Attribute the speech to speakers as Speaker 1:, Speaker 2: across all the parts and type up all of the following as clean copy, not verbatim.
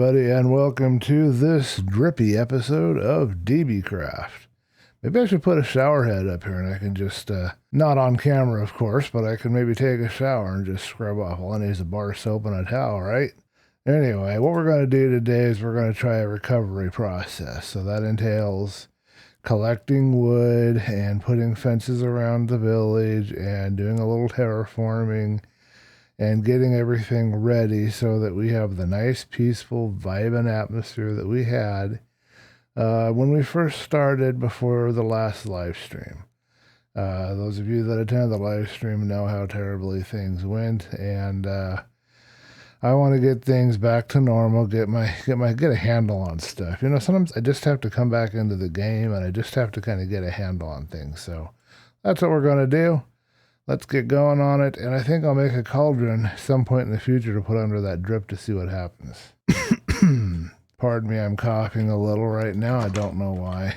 Speaker 1: everybody, and welcome to this drippy episode of DBcraft. Maybe I should put a shower head up here and I can just, not on camera of course, but I can maybe take a shower and just scrub off. All I need is a bar of soap and a towel, right? Anyway, what we're going to do today is we're going to try a recovery process. So that entails collecting wood and putting fences around the village and doing a little terraforming and getting everything ready so that we have the nice, peaceful, vibing atmosphere that we had when we first started before the last live stream. Those of you that attended the live stream know how terribly things went, and I want to get things back to normal, get a handle on stuff. You know, sometimes I just have to come back into the game, and I just have to kind of get a handle on things. So that's what we're going to do. Let's get going on it, and I think I'll make a cauldron some point in the future to put under that drip to see what happens. Pardon me, I'm coughing a little right now. I don't know why.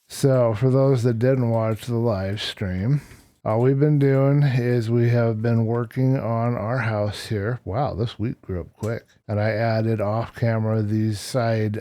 Speaker 1: So, for those that didn't watch the live stream, all we've been doing is we have been working on our house here. Wow, this wheat grew up quick. And I added off camera these side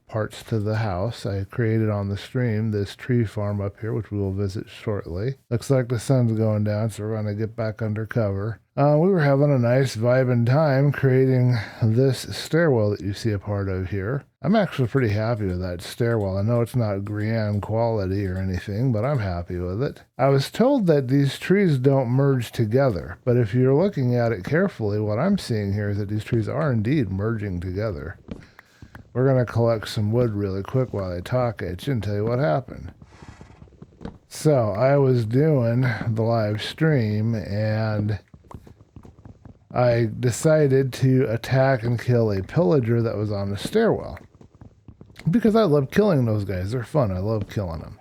Speaker 1: parts to the house. I created on the stream this tree farm up here, which we will visit shortly. Looks like the sun's going down, so we're going to get back under cover. We were having a nice vibing time creating this stairwell that you see a part of here. I'm actually pretty happy with that stairwell. I know it's not grand quality or anything, but I'm happy with it. I was told that these trees don't merge together, but if you're looking at it carefully, what I'm seeing here is that these trees are indeed merging together. We're going to collect some wood really quick while I talk at you and tell you what happened. So, I was doing the live stream, and I decided to attack and kill a pillager that was on the stairwell. Because I love killing those guys. They're fun. I love killing them.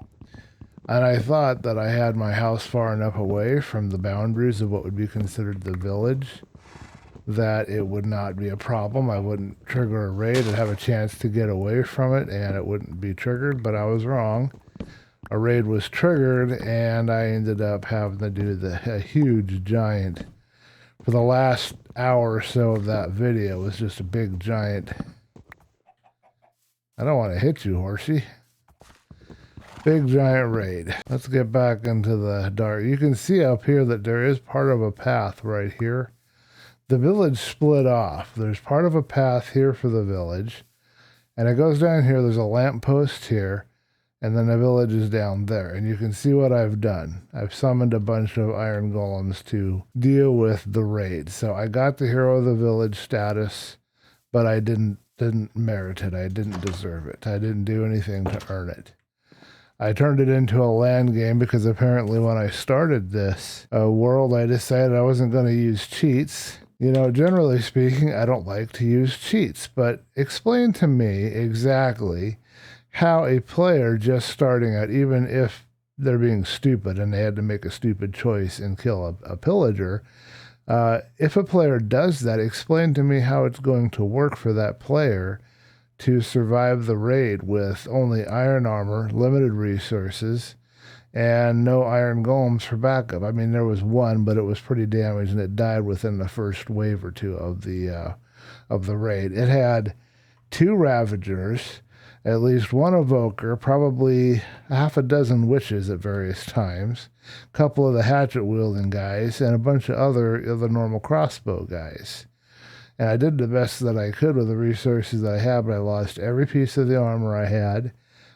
Speaker 1: And I thought that I had my house far enough away from the boundaries of what would be considered the village that it would not be a problem. I wouldn't trigger a raid. I'd have a chance to get away from it and it wouldn't be triggered, but I was wrong. A raid was triggered and I ended up having to do a huge giant. For the last hour or so of that video, it was just a big giant. I don't want to hit you, horsey. Big giant raid. Let's get back into the dark. You can see up here that there is part of a path right here. The village split off. There's part of a path here for the village, and it goes down here. There's a lamppost here, and then the village is down there. And you can see what I've done. I've summoned a bunch of iron golems to deal with the raid. So I got the hero of the village status, but I didn't merit it. I didn't deserve it. I didn't do anything to earn it. I turned it into a land game because apparently when I started this world, I decided I wasn't going to use cheats. You know, generally speaking, I don't like to use cheats, but explain to me exactly how a player just starting out, even if they're being stupid and they had to make a stupid choice and kill a pillager, if a player does that, explain to me how it's going to work for that player to survive the raid with only iron armor, limited resources, and no iron golems for backup. I mean, there was one, but it was pretty damaged, and it died within the first wave or two of the raid. It had 2 Ravagers, at least 1 Evoker, probably half a dozen Witches at various times, a couple of the hatchet-wielding guys, and a bunch of other normal crossbow guys. And I did the best that I could with the resources that I had, but I lost every piece of the armor I had,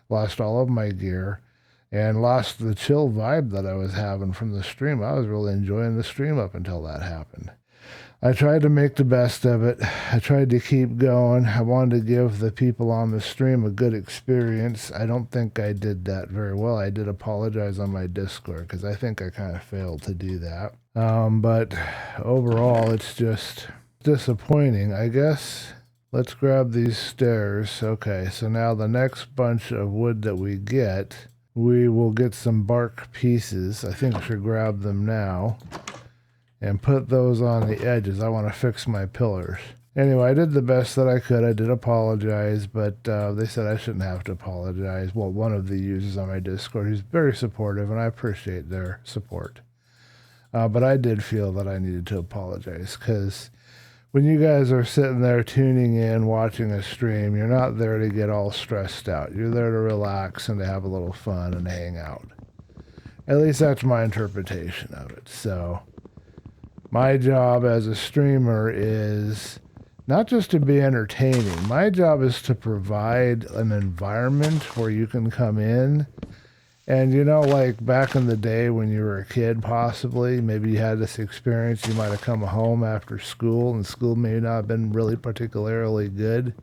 Speaker 1: lost all of my gear, and lost the chill vibe that I was having from the stream. I was really enjoying the stream up until that happened. I tried to make the best of it. I tried to keep going. I wanted to give the people on the stream a good experience. I don't think I did that very well. I did apologize on my Discord because I think I kind of failed to do that. But overall, it's just disappointing, I guess. Let's grab these stairs. Okay, so now the next bunch of wood that we get, we will get some bark pieces. I think I should grab them now and put those on the edges. I want to fix my pillars. Anyway, I did the best that I could. I did apologize, but they said I shouldn't have to apologize. Well, one of the users on my Discord, he's very supportive, and I appreciate their support. But I did feel that I needed to apologize because when you guys are sitting there tuning in, watching a stream, you're not there to get all stressed out. You're there to relax and to have a little fun and hang out. At least that's my interpretation of it. So my job as a streamer is not just to be entertaining. My job is to provide an environment where you can come in. And you know, like back in the day when you were a kid, possibly, maybe you had this experience, you might have come home after school and school may not have been really particularly good.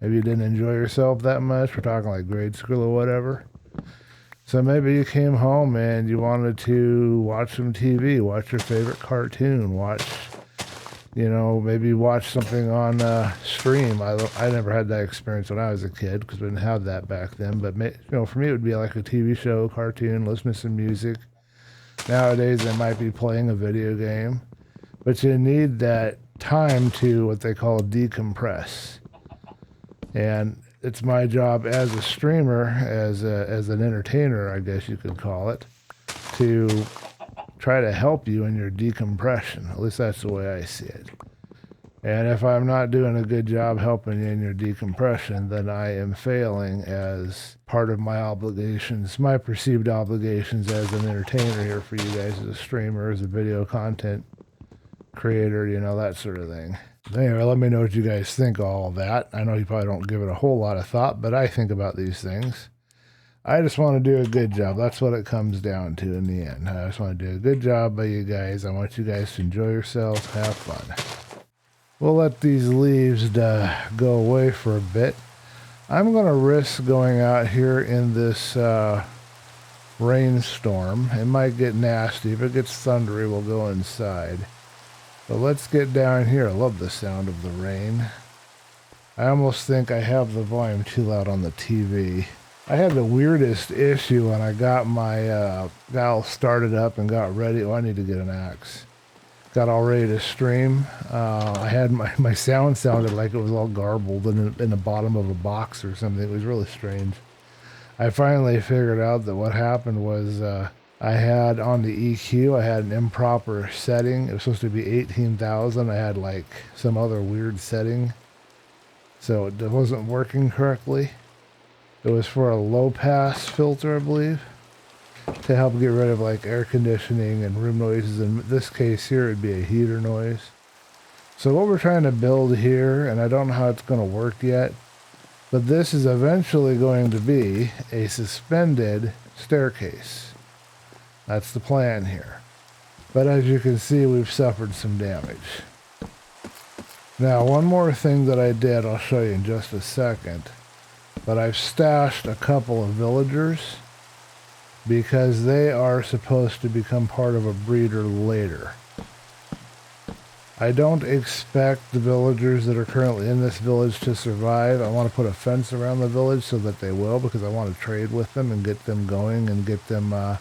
Speaker 1: Maybe you didn't enjoy yourself that much. We're talking like grade school or whatever. So maybe you came home and you wanted to watch some TV, watch your favorite cartoon, watch, you know, maybe watch something on stream. I never had that experience when I was a kid because we didn't have that back then. But, you know, for me, it would be like a TV show, cartoon, listen to some music. Nowadays, they might be playing a video game. But you need that time to what they call decompress. And it's my job as a streamer, as an entertainer, I guess you could call it, to try to help you in your decompression. At least that's the way I see it. And if I'm not doing a good job helping you in your decompression, then I am failing as part of my obligations, my perceived obligations as an entertainer here for you guys, as a streamer, as a video content creator, you know, that sort of thing. Anyway, let me know what you guys think of all of that. I know you probably don't give it a whole lot of thought, but I think about these things. I just want to do a good job. That's what it comes down to in the end. I just want to do a good job by you guys. I want you guys to enjoy yourselves, have fun. We'll let these leaves go away for a bit. I'm going to risk going out here in this rainstorm. It might get nasty. If it gets thundery, we'll go inside. But let's get down here. I love the sound of the rain. I almost think I have the volume too loud on the TV. I had the weirdest issue when I got my got started up and got ready. Oh, I need to get an axe. Got all ready to stream. I had my sound sounded like it was all garbled in the bottom of a box or something. It was really strange. I finally figured out that what happened was I had on the EQ, I had an improper setting. It was supposed to be 18,000. I had like some other weird setting. So it wasn't working correctly. It was for a low pass filter, I believe, to help get rid of like air conditioning and room noises. In this case here, it'd be a heater noise. So what we're trying to build here, and I don't know how it's going to work yet, but this is eventually going to be a suspended staircase. That's the plan here. But as you can see, we've suffered some damage. Now, one more thing that I did, I'll show you in just a second. But I've stashed a couple of villagers because they are supposed to become part of a breeder later. I don't expect the villagers that are currently in this village to survive. I want to put a fence around the village so that they will, because I want to trade with them and get them going and get them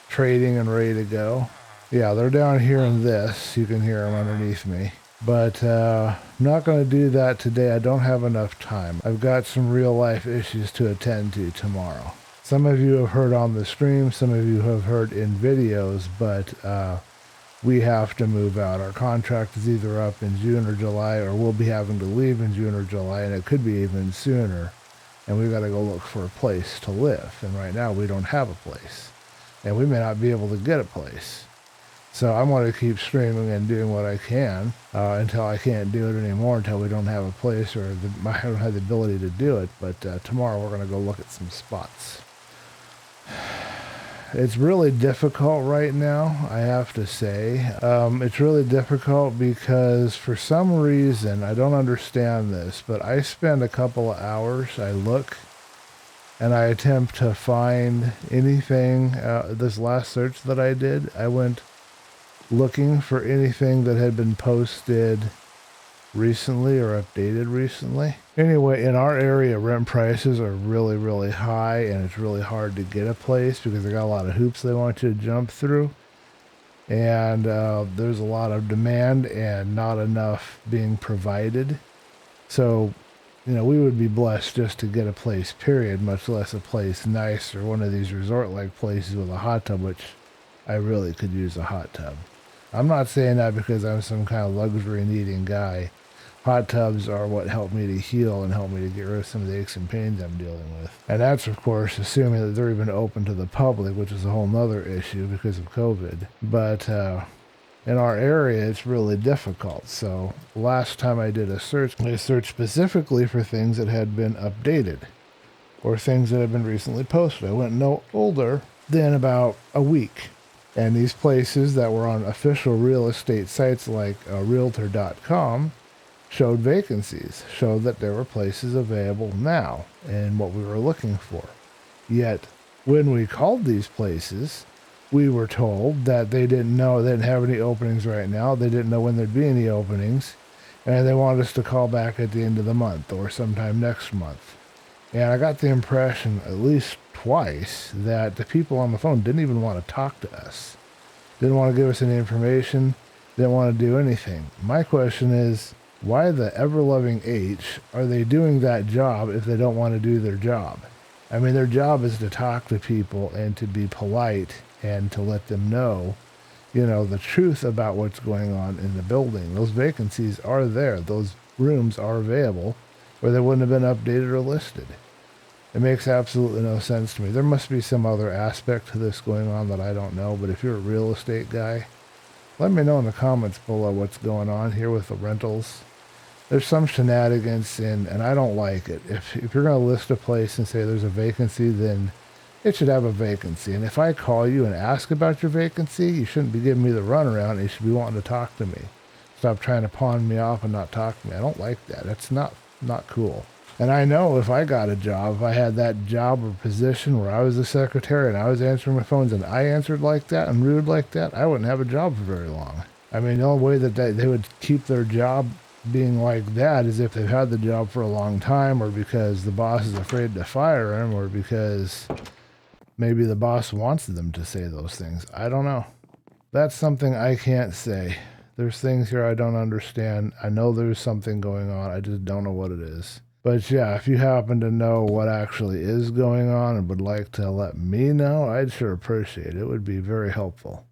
Speaker 1: trading and ready to go. Yeah, they're down here in this. You can hear them underneath me. But I'm not going to do that today. I don't have enough time. I've got some real life issues to attend to tomorrow. Some of you have heard on the stream, some of you have heard in videos, but we have to move out. Our contract is either up in June or July, or we'll be having to leave in June or July, and it could be even sooner. And we've got to go look for a place to live. And right now we don't have a place. And we may not be able to get a place. So I'm going to keep streaming and doing what I can until I can't do it anymore, until we don't have a place or I don't have the ability to do it. But tomorrow we're going to go look at some spots. It's really difficult right now, I have to say. It's really difficult because for some reason, I don't understand this, but I spend a couple of hours, I look, and I attempt to find anything. This last search that I did, I went looking for anything that had been posted recently or updated recently. Anyway, in our area, rent prices are really, really high, and it's really hard to get a place because they got a lot of hoops they want you to jump through. And there's a lot of demand and not enough being provided. So, you know, we would be blessed just to get a place, period, much less a place nice or one of these resort-like places with a hot tub, which I really could use a hot tub. I'm not saying that because I'm some kind of luxury-needing guy. Hot tubs are what help me to heal and help me to get rid of some of the aches and pains I'm dealing with. And that's, of course, assuming that they're even open to the public, which is a whole nother issue because of COVID. But in our area, it's really difficult. So last time I did a search, I searched specifically for things that had been updated or things that had been recently posted. I went no older than about a week. And these places that were on official real estate sites like Realtor.com showed vacancies, showed that there were places available now and what we were looking for. Yet, when we called these places, we were told that they didn't know, they didn't have any openings right now, they didn't know when there'd be any openings, and they wanted us to call back at the end of the month or sometime next month. And I got the impression, at least twice, that the people on the phone didn't even want to talk to us. Didn't want to give us any information, didn't want to do anything. My question is, why the ever-loving H are they doing that job if they don't want to do their job? I mean, their job is to talk to people and to be polite and to let them know, you know, the truth about what's going on in the building. Those vacancies are there. Those rooms are available, or they wouldn't have been updated or listed. It makes absolutely no sense to me. There must be some other aspect to this going on that I don't know, but if you're a real estate guy, let me know in the comments below what's going on here with the rentals. There's some shenanigans and I don't like it. If you're going to list a place and say there's a vacancy, then it should have a vacancy. And if I call you and ask about your vacancy, you shouldn't be giving me the runaround. You should be wanting to talk to me. Stop trying to pawn me off and not talk to me. I don't like that. That's not cool. And I know if I got a job, if I had that job or position where I was the secretary and I was answering my phones and I answered like that and rude like that, I wouldn't have a job for very long. I mean, the only way that they would keep their job being like that is if they've had the job for a long time, or because the boss is afraid to fire them, or because maybe the boss wants them to say those things. I don't know. That's something I can't say. There's things here I don't understand. I know there's something going on. I just don't know what it is. But yeah, if you happen to know what actually is going on and would like to let me know, I'd sure appreciate it. It would be very helpful.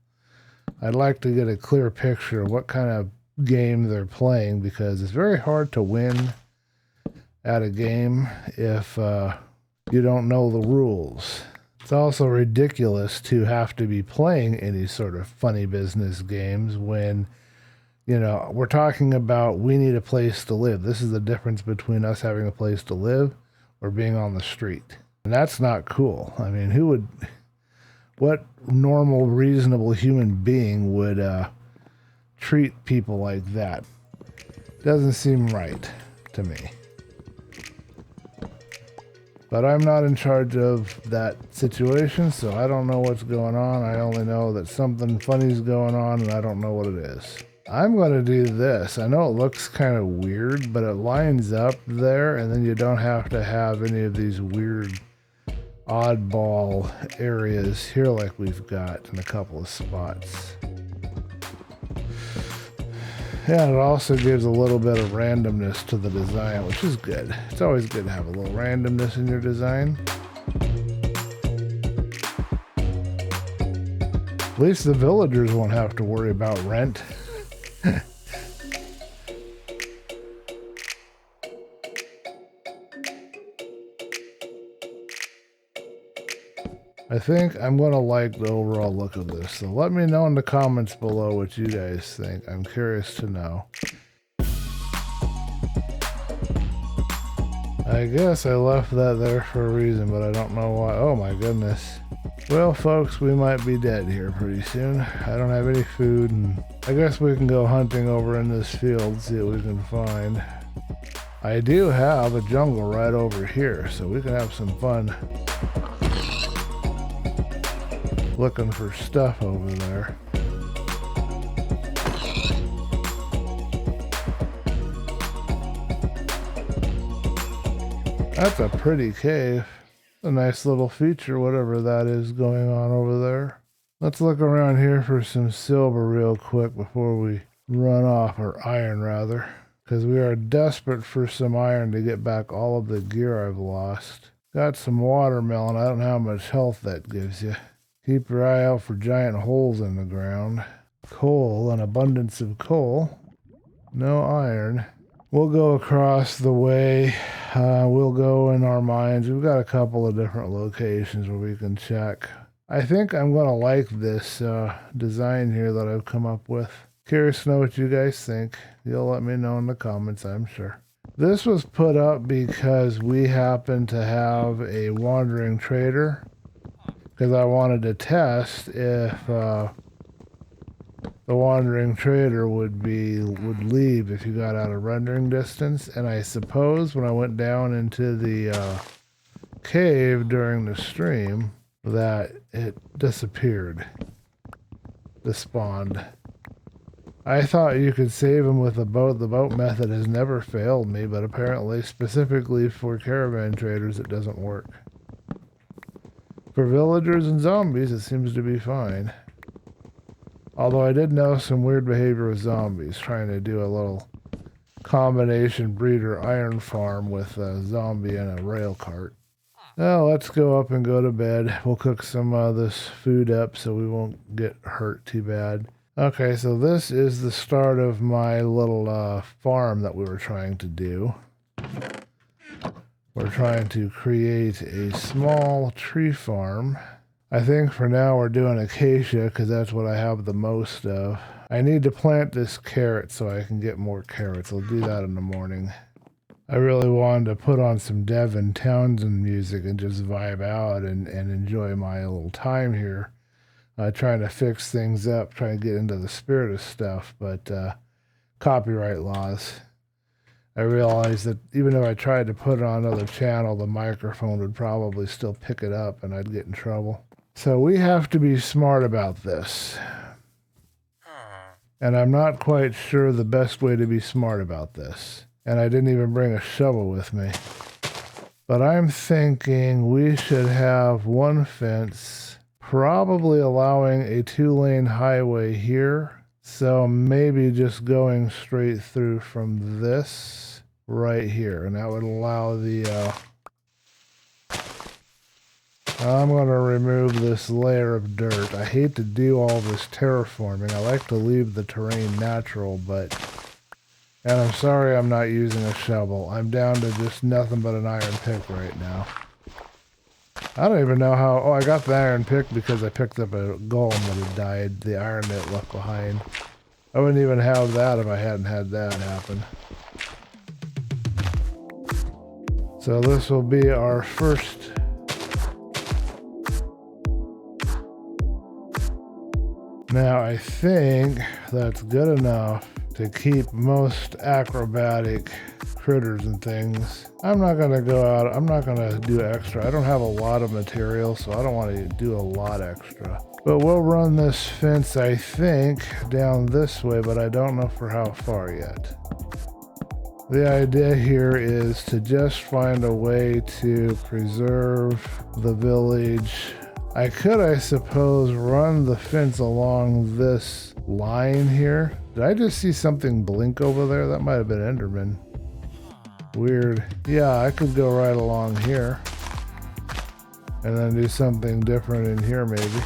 Speaker 1: I'd like to get a clear picture of what kind of game they're playing, because it's very hard to win at a game if you don't know the rules. It's also ridiculous to have to be playing any sort of funny business games when, you know, we're talking about we need a place to live. This is the difference between us having a place to live or being on the street. And that's not cool. I mean, what normal, reasonable human being would treat people like that? Doesn't seem right to me. But I'm not in charge of that situation, so I don't know what's going on. I only know that something funny's going on, and I don't know what it is. I'm going to do this. I know it looks kind of weird, but it lines up there, and then you don't have to have any of these weird oddball areas here like we've got in a couple of spots. Yeah, it also gives a little bit of randomness to the design, which is good. It's always good to have a little randomness in your design. At least the villagers won't have to worry about rent. I think I'm going to like the overall look of this. So let me know in the comments below what you guys think. I'm curious to know. I guess I left that there for a reason, but I don't know why. Oh my goodness. Well, folks, we might be dead here pretty soon. I don't have any food, and I guess we can go hunting over in this field, see what we can find. I do have a jungle right over here, so we can have some fun looking for stuff over there. That's a pretty cave. A nice little feature, whatever that is going on over there. Let's look around here for some silver real quick before we run off, or iron rather, because we are desperate for some iron to get back all of the gear I've lost. Got some watermelon. I don't know how much health that gives you. Keep your eye out for giant holes in the ground. coal, an abundance of coal. No iron. We'll go across the way. We'll go in our mines. We've got a couple of different locations where we can check. I think I'm going to like this design here that I've come up with. Curious to know what you guys think. You'll let me know in the comments, I'm sure. This was put up because we happen to have a wandering trader, because I wanted to test if the wandering trader would leave if you got out of rendering distance. And I suppose when I went down into the cave during the stream that it disappeared, despawned. I thought you could save them with a boat. The boat method has never failed me, but apparently specifically for caravan traders it doesn't work. For villagers and zombies it seems to be fine. Although I did notice some weird behavior with zombies, trying to do a little combination breeder iron farm with a zombie and a rail cart. Now let's go up and go to bed. We'll cook some of this food up so we won't get hurt too bad. Okay, so this is the start of my little farm that we were trying to do. We're trying to create a small tree farm. I think for now we're doing acacia because that's what I have the most of. I need to plant this carrot so I can get more carrots. I'll do that in the morning. I really wanted to put on some Devin Townsend music and just vibe out and enjoy my little time here. Trying to fix things up, trying to get into the spirit of stuff, but copyright laws. I realized that even if I tried to put it on another channel, the microphone would probably still pick it up and I'd get in trouble. So we have to be smart about this. And I'm not quite sure the best way to be smart about this. And I didn't even bring a shovel with me. But I'm thinking we should have one fence, probably allowing a 2-lane highway here. So maybe just going straight through from this right here. And that would allow the... I'm going to remove this layer of dirt. I hate to do all this terraforming. I like to leave the terrain natural, but... And I'm sorry I'm not using a shovel. I'm down to just nothing but an iron pick right now. I don't even know how... Oh, I got the iron pick because I picked up a golem that had died. The iron it left behind. I wouldn't even have that if I hadn't had that happen. So this will be our first... Now I think that's good enough to keep most acrobatic critters and things. I'm not going to go out, I'm not going to do extra. I don't have a lot of material, so I don't want to do a lot extra. But we'll run this fence, I think, down this way, but I don't know for how far yet. The idea here is to just find a way to preserve the village. I could, I suppose, run the fence along this line here. Did I just see something blink over there? That might have been Enderman. Weird. Yeah, I could go right along here. And then do something different in here, maybe.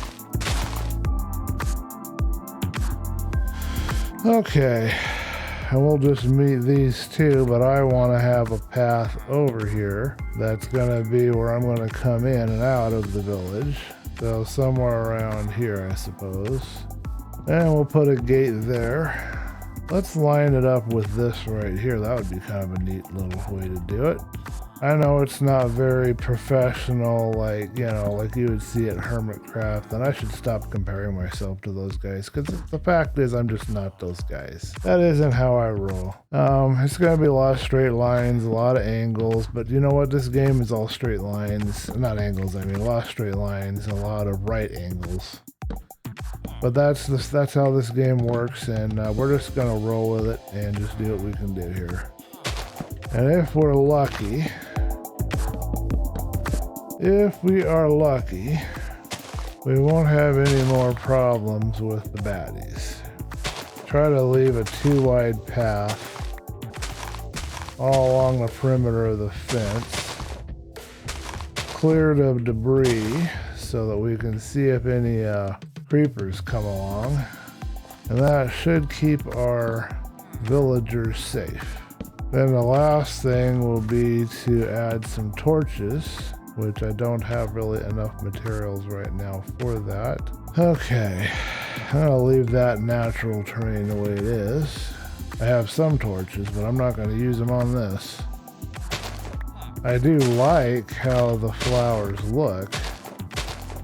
Speaker 1: Okay. And we'll just meet these two, but I want to have a path over here. That's going to be where I'm going to come in and out of the village. So somewhere around here, I suppose. And we'll put a gate there. Let's line it up with this right here. That would be kind of a neat little way to do it. I know it's not very professional, like, you know, like you would see at Hermitcraft, and I should stop comparing myself to those guys, because the fact is I'm just not those guys. That isn't how I roll. It's going to be a lot of straight lines, a lot of angles, but you know what? This game is all straight lines. Not angles, I mean a lot of straight lines, and a lot of right angles. But that's how this game works, and we're just going to roll with it and just do what we can do here. And if we're lucky, we won't have any more problems with the baddies. Try to leave a too wide path all along the perimeter of the fence, cleared of debris so that we can see if any creepers come along. And that should keep our villagers safe. Then the last thing will be to add some torches, which I don't have really enough materials right now for that. Okay, I'll leave that natural terrain the way it is. I have some torches, but I'm not going to use them on this. I do like how the flowers look.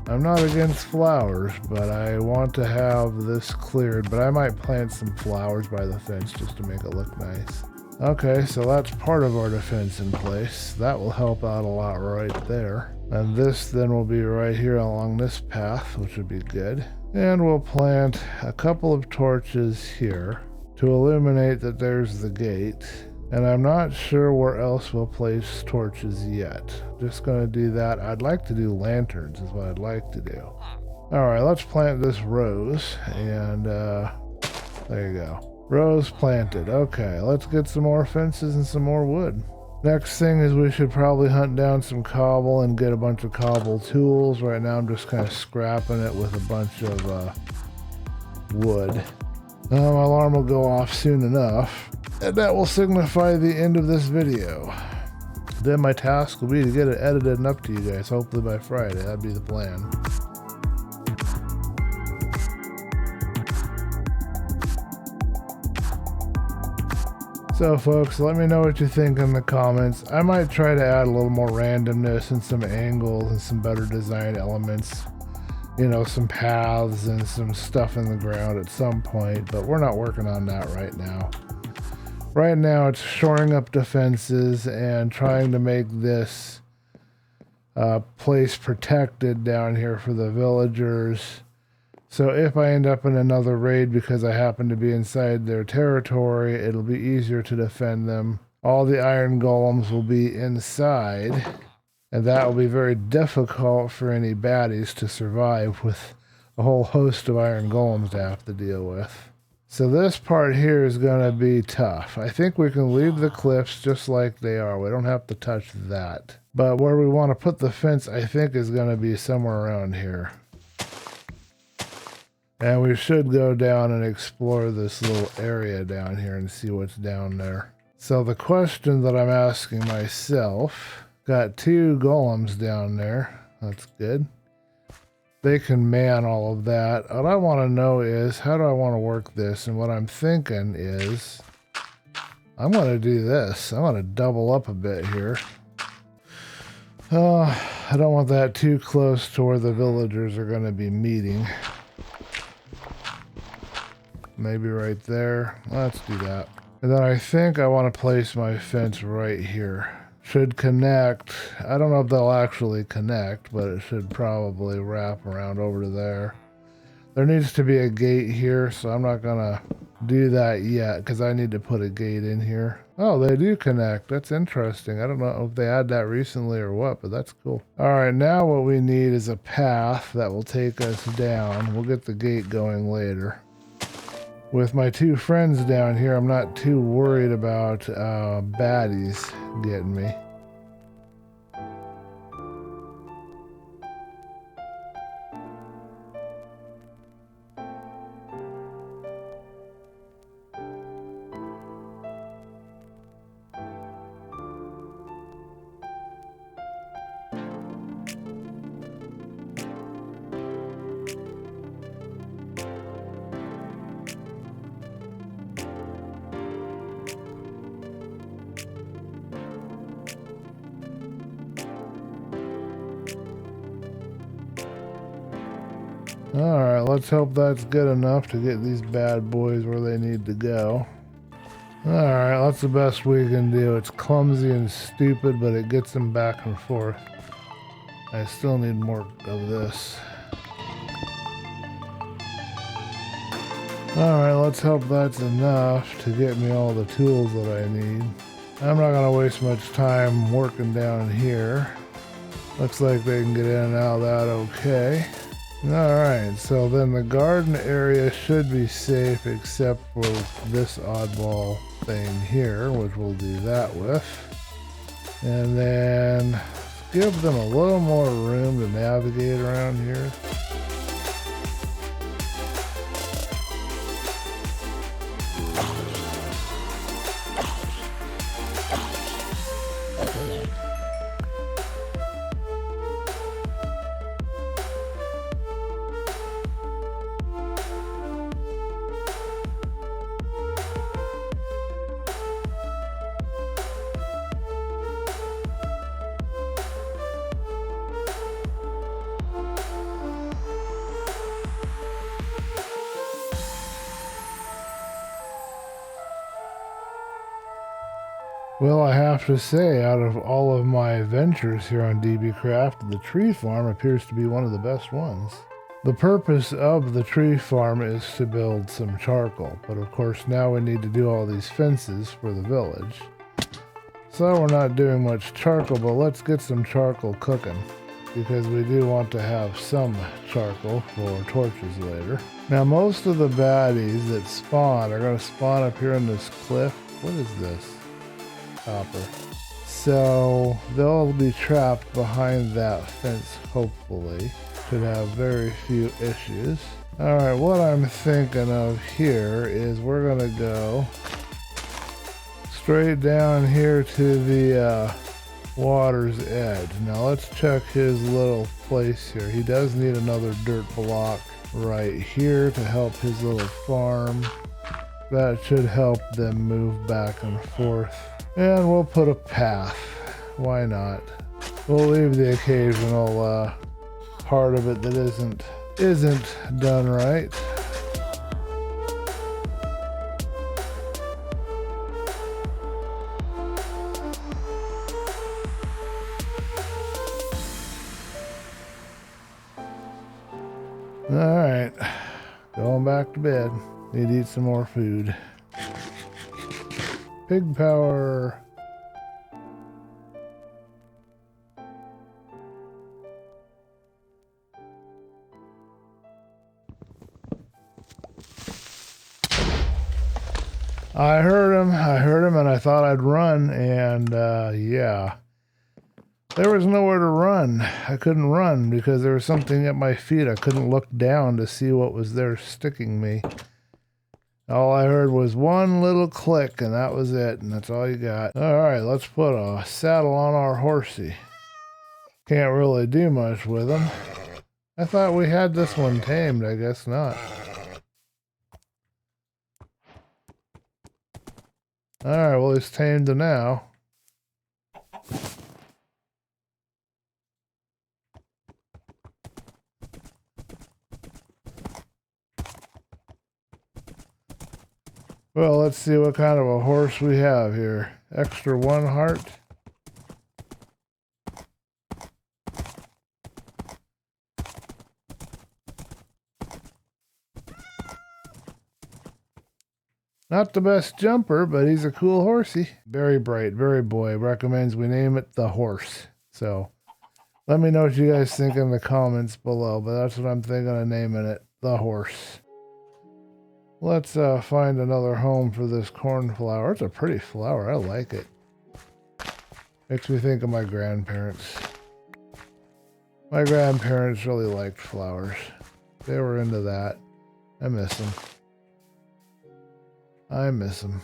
Speaker 1: I'm not against flowers, but I want to have this cleared, but I might plant some flowers by the fence just to make it look nice. Okay, so that's part of our defense in place. That will help out a lot right there. And this then will be right here along this path, which would be good. And we'll plant a couple of torches here to illuminate that there's the gate. And I'm not sure where else we'll place torches yet. Just gonna do that. I'd like to do lanterns is what I'd like to do. All right, let's plant this rose. And there you go. Rose planted. Okay, let's get some more fences and some more wood. Next thing is we should probably hunt down some cobble and get a bunch of cobble tools. Right now I'm just kind of scrapping it with a bunch of wood. My alarm will go off soon enough, and that will signify the end of this video. Then my task will be to get it edited and up to you guys, hopefully by Friday. That'd be the plan. So folks, let me know what you think in the comments. I might try to add a little more randomness and some angles and some better design elements. You know, some paths and some stuff in the ground at some point, but we're not working on that right now. Right now it's shoring up defenses and trying to make this place protected down here for the villagers. So if I end up in another raid because I happen to be inside their territory, it'll be easier to defend them. All the iron golems will be inside, and that will be very difficult for any baddies to survive with a whole host of iron golems to have to deal with. So this part here is going to be tough. I think we can leave the cliffs just like they are. We don't have to touch that. But where we want to put the fence, I think, is going to be somewhere around here. And we should go down and explore this little area down here and see what's down there. So the question that I'm asking myself, got 2 golems down there. That's good. They can man all of that. What I want to know is, how do I want to work this? And what I'm thinking is, I'm going to do this. I'm going to double up a bit here. I don't want that too close to where the villagers are going to be meeting. Maybe right there. Let's do that. And then I think I want to place my fence right here. Should connect. I don't know if they'll actually connect, but it should probably wrap around over to there. There needs to be a gate here, so I'm not gonna do that yet because I need to put a gate in here. Oh, they do connect. That's interesting. I don't know if they had that recently or what, but that's cool. All right, now what we need is a path that will take us down. We'll get the gate going later. With my 2 friends down here, I'm not too worried about baddies getting me. Alright, let's hope that's good enough to get these bad boys where they need to go. Alright, that's the best we can do. It's clumsy and stupid, but it gets them back and forth. I still need more of this. Alright, let's hope that's enough to get me all the tools that I need. I'm not going to waste much time working down here. Looks like they can get in and out of that okay. Alright, so then the garden area should be safe except for this oddball thing here, which we'll do that with. And then give them a little more room to navigate around here. Well, I have to say, out of all of my adventures here on DB Craft, the tree farm appears to be one of the best ones. The purpose of the tree farm is to build some charcoal, but of course now we need to do all these fences for the village. So we're not doing much charcoal, but let's get some charcoal cooking, because we do want to have some charcoal for torches later. Now most of the baddies that spawn are going to spawn up here in this cliff. What is this? Copper. So they'll be trapped behind that fence, hopefully. Should have very few issues. Alright, what I'm thinking of here is we're gonna go straight down here to the water's edge. Now let's check his little place here. He does need another dirt block right here to help his little farm. That should help them move back and forth. And we'll put a path. Why not? We'll leave the occasional part of it that isn't done right. All right, going back to bed. Need to eat some more food. Pig power. I heard him, and I thought I'd run, and yeah. There was nowhere to run. I couldn't run because there was something at my feet. I couldn't look down to see what was there sticking me. All I heard was one little click, and that was it, and that's all you got. All right, let's put a saddle on our horsey. Can't really do much with him. I thought we had this one tamed. I guess not. All right, well, he's tamed now. Well, let's see what kind of a horse we have here. Extra 1 heart. Not the best jumper, but he's a cool horsey. Very bright, very boy. Recommends we name it the horse. So let me know what you guys think in the comments below, but that's what I'm thinking of naming it, the horse. Let's find another home for this cornflower. It's a pretty flower. I like it. Makes me think of my grandparents. My grandparents really liked flowers. They were into that. I miss them. I miss them.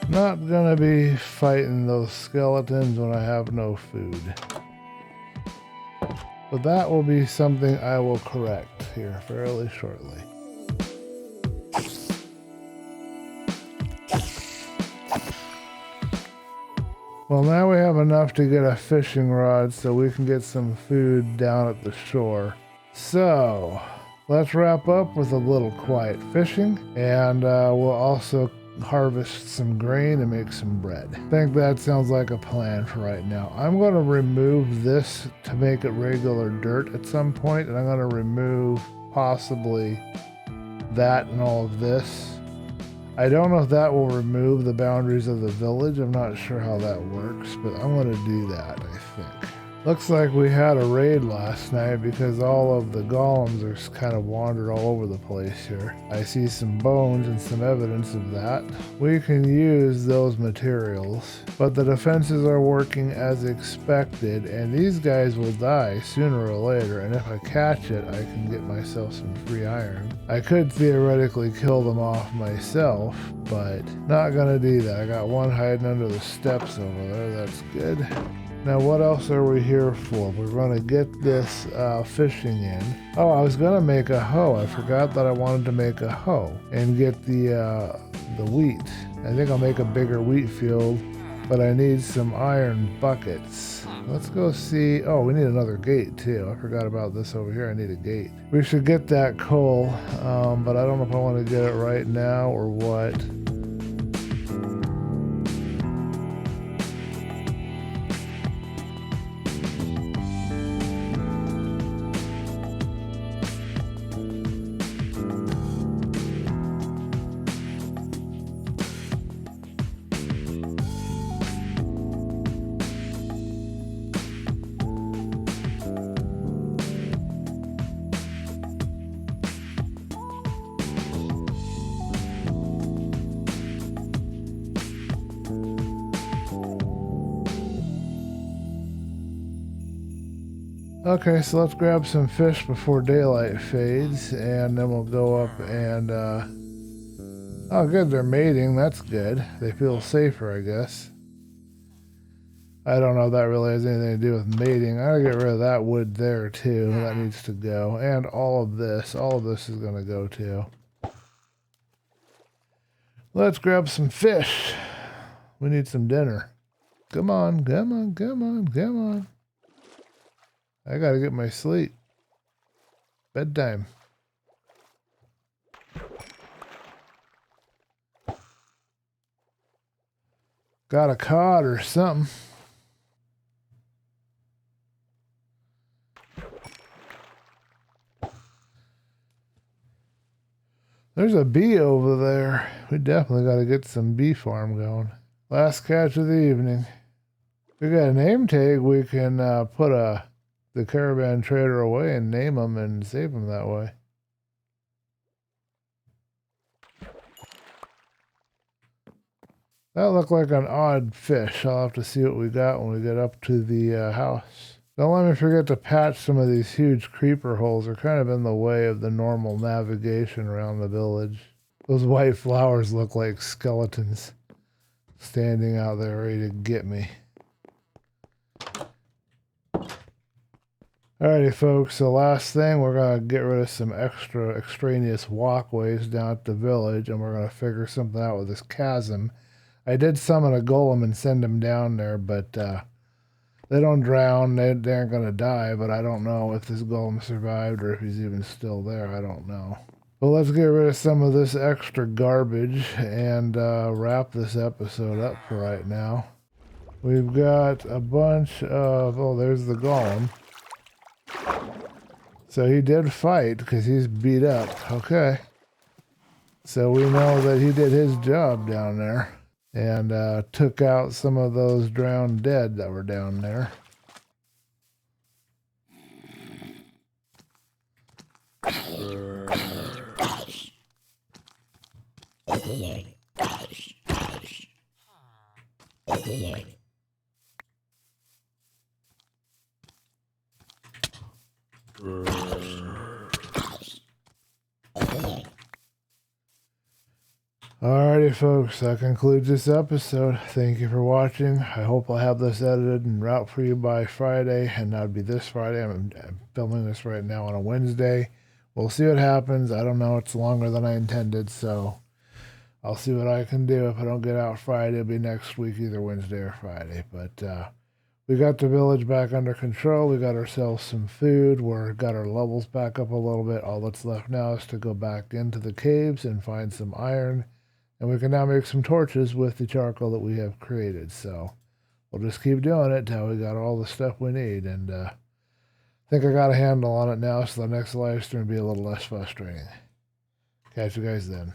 Speaker 1: Not gonna be fighting those skeletons when I have no food. But that will be something I will correct here fairly shortly. Well, now we have enough to get a fishing rod so we can get some food down at the shore. So, let's wrap up with a little quiet fishing, and we'll also harvest some grain and make some bread. I think that sounds like a plan for right now. I'm going to remove this to make it regular dirt at some point, and I'm going to remove possibly that and all of this I don't know if that will remove the boundaries of the village. I'm not sure how that works, but I'm going to do that, I think. Looks like we had a raid last night because all of the golems are kind of wandered all over the place here. I see some bones and some evidence of that. We can use those materials, but the defenses are working as expected, and these guys will die sooner or later, and if I catch it, I can get myself some free iron. I could theoretically kill them off myself, but not gonna do that. I got one hiding under the steps over there. That's good. Now, what else are we here for? We're going to get this fishing in. Oh, I was going to make a hoe. I forgot that I wanted to make a hoe and get the wheat. I think I'll make a bigger wheat field, but I need some iron buckets. Let's go see. Oh, we need another gate, too. I forgot about this over here. I need a gate. We should get that coal, but I don't know if I want to get it right now or what. Okay, so let's grab some fish before daylight fades, and then we'll go up and, oh good, they're mating, that's good. They feel safer, I guess. I don't know if that really has anything to do with mating. I gotta get rid of that wood there, too. That needs to go. And all of this is gonna go, too. Let's grab some fish. We need some dinner. Come on, come on, come on, come on. I gotta get my sleep. Bedtime. Got a cod or something. There's a bee over there. We definitely gotta get some bee farm going. Last catch of the evening. We got a name tag. We can put the caravan trader away and name them and save them that way. That looked like an odd fish. I'll have to see what we got when we get up to the house. Don't let me forget to patch some of these huge creeper holes. They're kind of in the way of the normal navigation around the village. Those white flowers look like skeletons standing out there ready to get me. Alrighty folks, so last thing, we're going to get rid of some extra extraneous walkways down at the village, and we're going to figure something out with this chasm. I did summon a golem and send him down there, but they don't drown, they aren't going to die, but I don't know if this golem survived or if he's even still there, I don't know. Well, let's get rid of some of this extra garbage and wrap this episode up for right now. We've got a bunch of, oh, there's the golem. So he did fight because he's beat up. Okay. So we know that he did his job down there and took out some of those drowned dead that were down there. Alrighty folks, that concludes this episode. Thank you for watching. I hope I'll have this edited and out for you by Friday, and that'd be this Friday. I'm filming this right now on a Wednesday. We'll see what happens. I don't know, it's longer than I intended, so I'll see what I can do. If I don't get out Friday, it'll be next week, either Wednesday or Friday. But we got the village back under control. We got ourselves some food. We got our levels back up a little bit. All that's left now is to go back into the caves and find some iron. And we can now make some torches with the charcoal that we have created. So we'll just keep doing it until we got all the stuff we need. And I think I got a handle on it now, so the next live stream will be a little less frustrating. Catch you guys then.